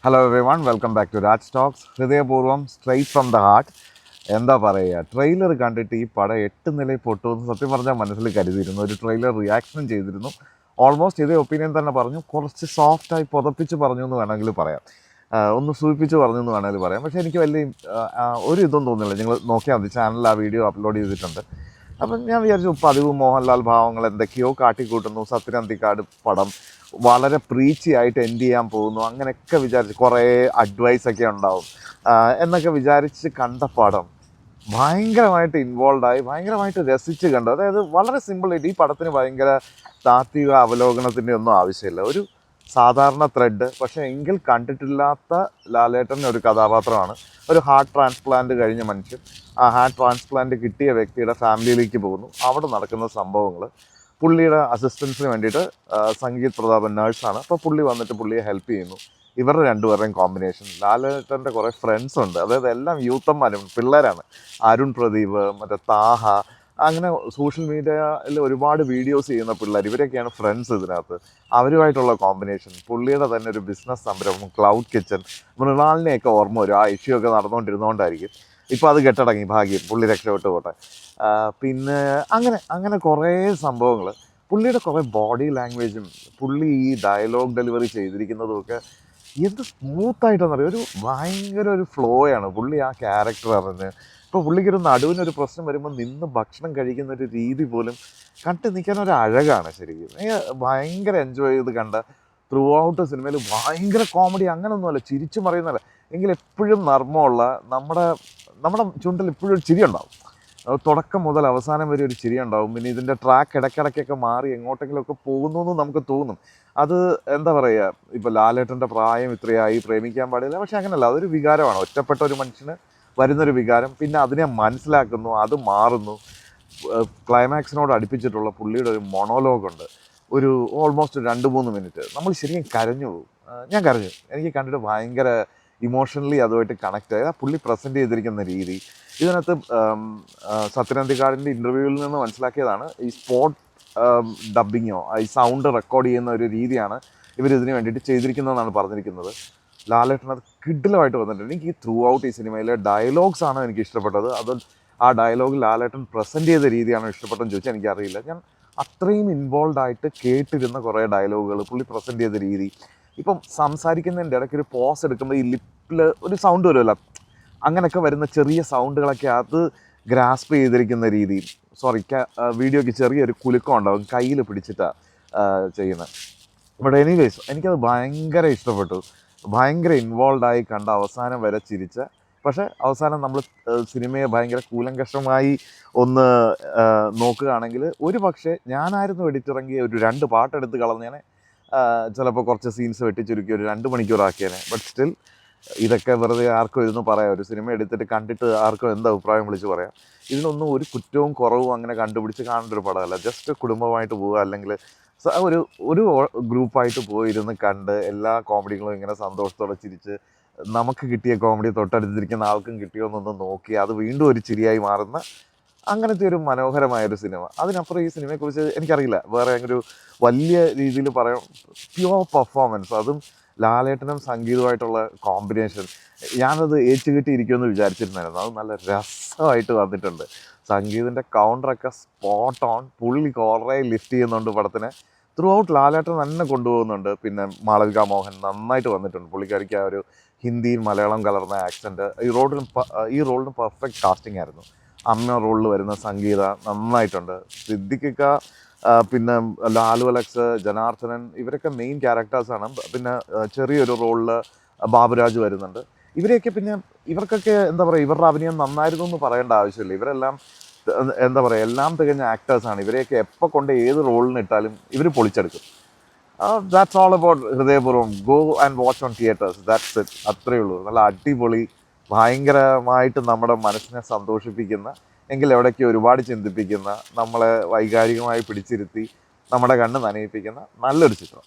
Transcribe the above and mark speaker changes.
Speaker 1: Hello everyone, welcome back to Raj talks. ഹൃദയപൂർവ്വം, straight from the heart. എന്താ പറയുക, trailer കണ്ടിട്ട് ഈ പടം 8 നിലയിൽ പൊട്ടുമെന്ന് സത്യം പറഞ്ഞാൽ മനസ്സിൽ കരുതിയിരുന്നു. ഒരു ട്രെയിലർ റിയാക്ഷനും ചെയ്തിരുന്നു. ഓൾമോസ്റ്റ് ഇതേ ഒപ്പീനിയൻ തന്നെ പറഞ്ഞു. കുറച്ച് സോഫ്റ്റായി പുതപ്പിച്ച് പറഞ്ഞു എന്ന് വേണമെങ്കിൽ പറയാം, ഒന്ന് സൂചിപ്പിച്ച് പറഞ്ഞു എന്ന് വേണമെങ്കിൽ പറയാം. പക്ഷേ എനിക്ക് വലിയ ഒരു ഇതൊന്നും തോന്നുന്നില്ല. നിങ്ങൾ നോക്കിയാൽ മതി, ചാനലിൽ ആ വീഡിയോ അപ്ലോഡ് ചെയ്തിട്ടുണ്ട്. അപ്പം ഞാൻ വിചാരിച്ചു പതിവ് മോഹൻലാൽ ഭാവങ്ങൾ എന്തൊക്കെയോ കാട്ടിക്കൂട്ടുന്നു, സത്യനന്ദിക്കാട് പടം വളരെ പ്രീച്ചി ആയിട്ട് എൻഡ് ചെയ്യാൻ പോകുന്നു, അങ്ങനെയൊക്കെ വിചാരിച്ച് കുറേ അഡ്വൈസൊക്കെ ഉണ്ടാവും എന്നൊക്കെ വിചാരിച്ച് കണ്ട പടം ഭയങ്കരമായിട്ട് ഇൻവോൾവായി, ഭയങ്കരമായിട്ട് രസിച്ച് കണ്ടു. അതായത് വളരെ സിമ്പിളായിട്ട് ഈ പടത്തിന് ഭയങ്കര താത്വിക അവലോകനത്തിൻ്റെ ഒന്നും ആവശ്യമില്ല. ഒരു സാധാരണ ത്രെഡ്, പക്ഷേ എങ്കിൽ കണ്ടിട്ടില്ലാത്ത ലാലേട്ടൻ്റെ ഒരു കഥാപാത്രമാണ്. ഒരു ഹാർട്ട് ട്രാൻസ്പ്ലാന്റ് കഴിഞ്ഞ മനുഷ്യൻ, ആ ഹാർട്ട് ട്രാൻസ്പ്ലാന്റ് കിട്ടിയ വ്യക്തിയുടെ ഫാമിലിയിലേക്ക് പോകുന്നു. അവിടെ നടക്കുന്ന സംഭവങ്ങൾ, പുള്ളിയുടെ അസിസ്റ്റൻസിന് വേണ്ടിയിട്ട് സംഗീത് പ്രതാപൻ നേഴ്സാണ്. അപ്പോൾ പുള്ളി വന്നിട്ട് പുള്ളിയെ ഹെൽപ്പ് ചെയ്യുന്നു. ഇവരുടെ രണ്ടുപേരുടെയും കോമ്പിനേഷൻ. ലാലേട്ടൻ്റെ കുറേ ഫ്രണ്ട്സ് ഉണ്ട്, അതായത് എല്ലാം യൂത്തന്മാരും പിള്ളേരാണ്. അരുൺ പ്രദീപ്, മറ്റേ താഹ, അങ്ങനെ സോഷ്യൽ മീഡിയയിൽ ഒരുപാട് വീഡിയോസ് ചെയ്യുന്ന പിള്ളേർ, ഇവരൊക്കെയാണ് ഫ്രണ്ട്സ് ഇതിനകത്ത്. അവരുമായിട്ടുള്ള കോമ്പിനേഷൻ, പുള്ളിയുടെ തന്നെ ഒരു ബിസിനസ് സംരംഭം ക്ലൗഡ് കിച്ചൺ, മൃണാളിനെയൊക്കെ ഓർമ്മ വരും. ആ ഇഷ്യൂ ഒക്കെ നടന്നുകൊണ്ടിരുന്നതുകൊണ്ടായിരിക്കും. ഇപ്പോൾ അത് കെട്ടടങ്ങി, ഭാഗ്യം, പുള്ളി രക്ഷപ്പെട്ട് പോട്ടെ. പിന്നെ അങ്ങനെ അങ്ങനെ കുറേ സംഭവങ്ങൾ, പുള്ളിയുടെ കുറേ ബോഡി ലാംഗ്വേജും പുള്ളി ഈ ഡയലോഗ് ഡെലിവറി ചെയ്തിരിക്കുന്നതുമൊക്കെ എന്ത് സ്മൂത്തായിട്ടെന്നറിയാം. ഒരു ഭയങ്കര ഒരു ഫ്ലോയാണ് പുള്ളി ആ ക്യാരക്ടർ അറിഞ്ഞ്. ഇപ്പോൾ പുള്ളിക്കൊരു നടുവിനൊരു പ്രശ്നം വരുമ്പോൾ നിന്ന് ഭക്ഷണം കഴിക്കുന്ന ഒരു രീതി പോലും കണ്ട് നിൽക്കാനൊരു അഴകാണ് ശരിക്കും. ഭയങ്കര എൻജോയ് ചെയ്ത് കണ്ട ത്രൂ ഔട്ട് സിനിമയിൽ. ഭയങ്കര കോമഡി അങ്ങനെയൊന്നുമല്ല, ചിരിച്ചു മറിയുന്നതല്ല, എങ്കിൽ എപ്പോഴും നർമ്മമുള്ള നമ്മുടെ നമ്മുടെ ചുണ്ടിൽ ഇപ്പോഴും ഒരു ചിരി ഉണ്ടാവും. തുടക്കം മുതൽ അവസാനം വരെ ഒരു ചിരി ഉണ്ടാവും. പിന്നെ ഇതിൻ്റെ ട്രാക്ക് ഇടയ്ക്കിടയ്ക്കൊക്കെ മാറി എങ്ങോട്ടെങ്കിലുമൊക്കെ പോകുന്നു എന്ന് നമുക്ക് തോന്നും. അത് എന്താ പറയുക, ഇപ്പോൾ ലാലേട്ടൻ്റെ പ്രായം ഇത്രയായി, പ്രേമിക്കാൻ പാടില്ല, പക്ഷെ അങ്ങനെയല്ല, അതൊരു വികാരമാണ്. ഒറ്റപ്പെട്ട ഒരു മനുഷ്യന് വരുന്നൊരു വികാരം, പിന്നെ അതിനെ മനസ്സിലാക്കുന്നു, അത് മാറുന്നു. ക്ലൈമാക്സിനോട് അടുപ്പിച്ചിട്ടുള്ള പുള്ളിയുടെ ഒരു മൊണോലോഗുണ്ട്, ഒരു ഓൾമോസ്റ്റ് 2-3 മിനിറ്റ്. നമ്മൾ ശരിക്കും കരഞ്ഞു പോകും. ഞാൻ കരഞ്ഞു. എനിക്ക് കണ്ടിട്ട് ഭയങ്കര ഇമോഷണലി അതുമായിട്ട് കണക്റ്റ് ആയത്. ആ പുള്ളി പ്രസൻറ്റ് ചെയ്തിരിക്കുന്ന രീതി, ഇതിനകത്ത് സത്യനന്ദിക്കാടിൻ്റെ ഇൻ്റർവ്യൂവിൽ നിന്ന് മനസ്സിലാക്കിയതാണ്, ഈ സ്പോട്ട് ഡബ്ബിങ്ങോ ഈ സൗണ്ട് റെക്കോർഡ് ചെയ്യുന്ന ഒരു രീതിയാണ് ഇവരിതിന് വേണ്ടിയിട്ട് ചെയ്തിരിക്കുന്നതെന്നാണ് പറഞ്ഞിരിക്കുന്നത്. ലാലേട്ടൻ അത് കിഡിലുമായിട്ട് വന്നിട്ടുണ്ട്. എനിക്ക് ഈ ത്രൂ ഔട്ട് ഈ സിനിമയിലെ ഡയലോഗ്സാണ് എനിക്ക് ഇഷ്ടപ്പെട്ടത്. അത് ആ ഡയലോഗ് ലാലേട്ടൻ പ്രസൻറ്റ് ചെയ്ത രീതിയാണോ ഇഷ്ടപ്പെട്ടെന്ന് ചോദിച്ചാൽ എനിക്കറിയില്ല. ഞാൻ അത്രയും ഇൻവോൾവ് ആയിട്ട് കേട്ടിരുന്ന കുറേ ഡയലോഗുകൾ, പുള്ളി പ്രസൻറ്റ് ചെയ്ത രീതി. ഇപ്പം സംസാരിക്കുന്നതിൻ്റെ ഇടയ്ക്ക് ഒരു പോസ് എടുക്കുമ്പോൾ ഈ ലിപ്പിൽ ഒരു സൗണ്ട് വരുമല്ലോ, അങ്ങനെയൊക്കെ വരുന്ന ചെറിയ സൗണ്ടുകളൊക്കെ അത് ഗ്രാസ്പ് ചെയ്തിരിക്കുന്ന രീതി. സോറി, വീഡിയോയ്ക്ക് ചെറിയൊരു കുലുക്കം ഉണ്ടാവും, കയ്യിൽ പിടിച്ചിട്ടാണ് ചെയ്യുന്നത്. ബട്ട് എനിവേസ് എനിക്കത് ഭയങ്കര ഇഷ്ടപ്പെട്ടു. ഭയങ്കര ഇൻവോൾവായി കണ്ട അവസാനം വരെ ചിരിച്ച, പക്ഷേ അവസാനം നമ്മൾ സിനിമയെ ഭയങ്കര കൂലങ്കഷമായി ഒന്ന് നോക്കുകയാണെങ്കിൽ ഒരു പക്ഷേ ഞാനായിരുന്നു എഡിറ്റിറങ്ങിയ ഒരു 2 പാട്ടെടുത്ത് കളഞ്ഞേനെ. ചിലപ്പോൾ കുറച്ച് സീൻസ് വെട്ടിച്ചുരുക്കി ഒരു 2 മണിക്കൂറാക്കിയേനെ. ബട്ട് സ്റ്റിൽ ഇതൊക്കെ വെറുതെ ആർക്കും ഇരുന്ന് പറയാം. ഒരു സിനിമ എടുത്തിട്ട് കണ്ടിട്ട് ആർക്കും എന്ത് അഭിപ്രായം വിളിച്ച് പറയാം. ഇതിനൊന്നും ഒരു കുറ്റവും കുറവും അങ്ങനെ കണ്ടുപിടിച്ച് കാണേണ്ട ഒരു പടമല്ല. ജസ്റ്റ് കുടുംബമായിട്ട് പോവുക, അല്ലെങ്കിൽ ഒരു ഒരു ഗ്രൂപ്പായിട്ട് പോയിരുന്ന് കണ്ട് എല്ലാ കോമഡികളും ഇങ്ങനെ സന്തോഷത്തോടെ ചിരിച്ച്, നമുക്ക് കിട്ടിയ കോമഡി തൊട്ടടുത്തിരിക്കുന്ന ആൾക്കും കിട്ടിയോന്നൊന്ന് നോക്കി അത് വീണ്ടും ഒരു ചിരിയായി മാറുന്ന അങ്ങനത്തെ ഒരു മനോഹരമായൊരു സിനിമ. അതിനപ്പുറം ഈ സിനിമയെക്കുറിച്ച് എനിക്കറിയില്ല വേറെ ഒരു വലിയ രീതിയിൽ പറയാം. പ്യുവർ പെർഫോമൻസ്, അതും ലാലേട്ടനും സംഗീതമായിട്ടുള്ള കോമ്പിനേഷൻ. ഞാനത് ഏറ്റുകിട്ടിയിരിക്കുമെന്ന് വിചാരിച്ചിരുന്നായിരുന്നു. അത് നല്ല രസമായിട്ട് വന്നിട്ടുണ്ട്. സംഗീതിൻ്റെ കൗണ്ടറൊക്കെ സ്പോട്ട് ഓൺ. പുള്ളി കുറേ ലിഫ്റ്റ് ചെയ്യുന്നുണ്ട് പടത്തിനെ. ത്രൂ ഔട്ട് ലാലേട്ടൻ തന്നെ കൊണ്ടുപോകുന്നുണ്ട്. പിന്നെ മാളവിക മോഹൻ നന്നായിട്ട് വന്നിട്ടുണ്ട്. പുള്ളിക്കാരിക്ക് ആ ഒരു ഹിന്ദിയും മലയാളം കലർന്ന ആക്സെൻറ്റ് ഈ റോളിന് പെർഫെക്റ്റ് കാസ്റ്റിംഗ് ആയിരുന്നു. അമ്മ റോളിൽ വരുന്ന സംഗീത നന്നായിട്ടുണ്ട്. സിദ്ദിഖിക്ക, പിന്നെ ലാലു അലക്സ്, ജനാർദ്ദനൻ, ഇവരൊക്കെ മെയിൻ ക്യാരക്ടേഴ്സാണ്. പിന്നെ ചെറിയൊരു റോളിൽ ബാബുരാജ് വരുന്നുണ്ട്. ഇവരെയൊക്കെ പിന്നെ ഇവർക്കൊക്കെ എന്താ പറയുക, ഇവരുടെ അഭിനയം നന്നായിരുന്നു എന്ന് പറയേണ്ട ആവശ്യമില്ല. ഇവരെല്ലാം എന്താ പറയുക, എല്ലാം തികഞ്ഞ ആക്ടേഴ്സാണ്. ഇവരെയൊക്കെ എപ്പോൾ കൊണ്ട് ഏത് റോളിന് ഇട്ടാലും ഇവർ പൊളിച്ചെടുക്കും. ദാറ്റ്സ് ഓൾ അബൌട്ട് ഹൃദയപൂർവ്വം. Go and watch on theatres, that's it. അത്രയേ ഉള്ളൂ. നല്ല അടിപൊളി, ഭയങ്കരമായിട്ട് നമ്മുടെ മനസ്സിനെ സന്തോഷിപ്പിക്കുന്ന, എങ്കിൽ എവിടേക്ക് ഒരുപാട് ചിന്തിപ്പിക്കുന്ന, നമ്മളെ വൈകാരികമായി പിടിച്ചിരുത്തി നമ്മുടെ കണ്ണ് നനയിപ്പിക്കുന്ന നല്ലൊരു ചിത്രം.